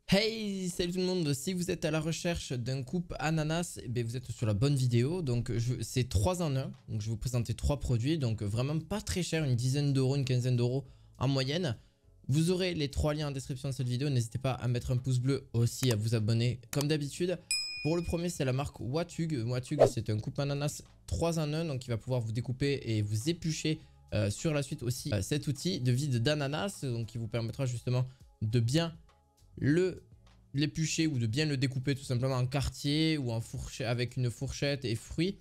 Hey, salut tout le monde, si vous êtes à la recherche d'un coupe ananas, vous êtes sur la bonne vidéo. Donc c'est 3 en 1, donc je vais vous présenter 3 produits, donc vraiment pas très cher, une dizaine d'euros, une quinzaine d'euros en moyenne. Vous aurez les 3 liens en description de cette vidéo, n'hésitez pas à mettre un pouce bleu, aussi à vous abonner comme d'habitude. Pour le premier, c'est la marque Watug. Watug, c'est un coupe ananas 3 en 1, donc il va pouvoir vous découper et vous éplucher sur la suite aussi cet outil de vide d'ananas, donc qui vous permettra justement de bien l'éplucher ou de bien le découper tout simplement en quartier ou en fourchette avec une fourchette et fruits.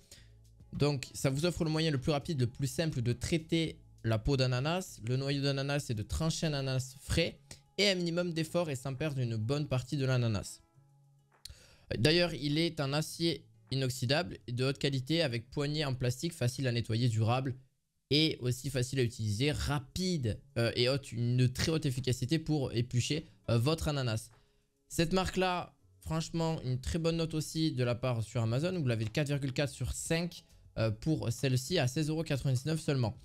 Donc ça vous offre le moyen le plus rapide, le plus simple de traiter la peau d'ananas, le noyau d'ananas et de trancher un ananas frais et un minimum d'effort et sans perdre une bonne partie de l'ananas. D'ailleurs, il est en acier inoxydable de haute qualité avec poignée en plastique facile à nettoyer, durable et aussi facile à utiliser, rapide et une très haute efficacité pour éplucher votre ananas. Cette marque là, franchement, une très bonne note aussi de la part sur Amazon. Vous l'avez 4,4 sur 5 pour celle-ci à 16,99 € seulement.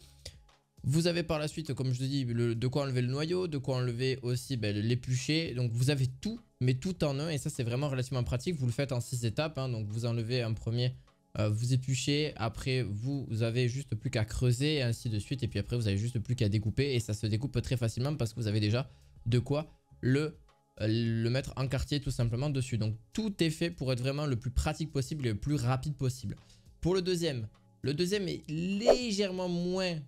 Vous avez par la suite, comme je vous dis, de quoi enlever le noyau, de quoi enlever aussi l'éplucher. Donc vous avez tout, mais tout en un. Et ça, c'est vraiment relativement pratique. Vous le faites en 6 étapes. Donc vous enlevez un premier, vous épluchez. Après, vous avez juste plus qu'à creuser et ainsi de suite. Et puis après, vous avez juste plus qu'à découper. Et ça se découpe très facilement parce que vous avez déjà de quoi le mettre en quartier tout simplement dessus. Donc tout est fait pour être vraiment le plus pratique possible et le plus rapide possible. Pour le deuxième est légèrement moins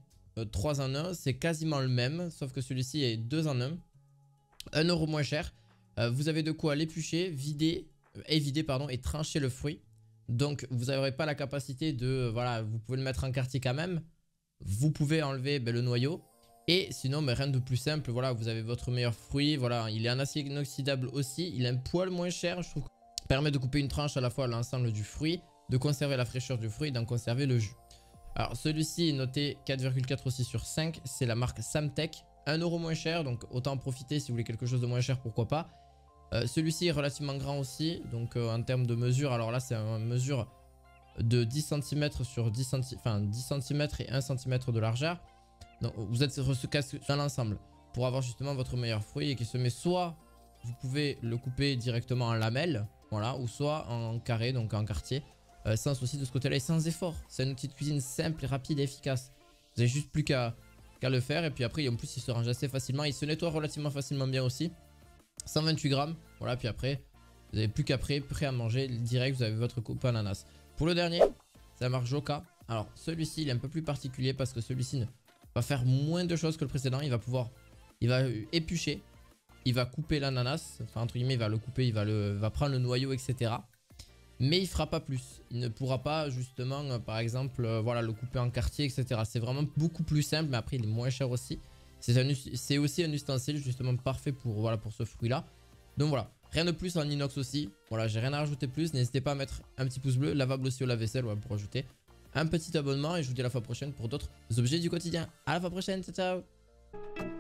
3 en 1, c'est quasiment le même, sauf que celui-ci est 2 en 1, 1 € moins cher. Vous avez de quoi l'éplucher, vider et trancher le fruit. Donc vous n'aurez pas la capacité de, voilà, vous pouvez le mettre en quartier quand même. Vous pouvez enlever le noyau. Et sinon, rien de plus simple, voilà, vous avez votre meilleur fruit, voilà, il est en acier inoxydable aussi, il est un poil moins cher, je trouve, permet de couper une tranche à la fois à l'ensemble du fruit, de conserver la fraîcheur du fruit et d'en conserver le jus. Alors celui-ci est noté 4,4 aussi sur 5, c'est la marque Samtech, 1 € moins cher, donc autant en profiter si vous voulez quelque chose de moins cher, pourquoi pas. Celui-ci est relativement grand aussi, donc en termes de mesure, alors là c'est une mesure de 10 cm sur 10 cm et 1 cm de largeur. Donc vous êtes dans l'ensemble pour avoir justement votre meilleur fruit et qui se met soit vous pouvez le couper directement en lamelles, voilà, ou soit en carré, donc en quartier, sans souci de ce côté là et sans effort. C'est une petite cuisine simple, rapide et efficace. Vous avez juste plus qu'à le faire et puis après en plus il se range assez facilement, il se nettoie relativement facilement bien aussi. 128 grammes, voilà, puis après vous n'avez plus qu'après prêt à manger direct, vous avez votre coupe ananas. Pour le dernier, c'est la marque Joca. Alors celui-ci il est un peu plus particulier parce que celui-ci va faire moins de choses que le précédent. Il va éplucher, il va couper l'ananas, enfin entre guillemets il va le couper, il va prendre le noyau, etc. Mais il fera pas plus. Il ne pourra pas justement par exemple voilà, le couper en quartier, etc. C'est vraiment beaucoup plus simple, mais après il est moins cher aussi. C'est aussi un ustensile justement parfait pour, voilà, pour ce fruit là. Donc voilà, rien de plus en inox aussi. Voilà, j'ai rien à rajouter plus. N'hésitez pas à mettre un petit pouce bleu, lavable aussi au lave-vaisselle, voilà, pour ajouter un petit abonnement et je vous dis à la fois prochaine pour d'autres objets du quotidien. À la fois prochaine, ciao ciao.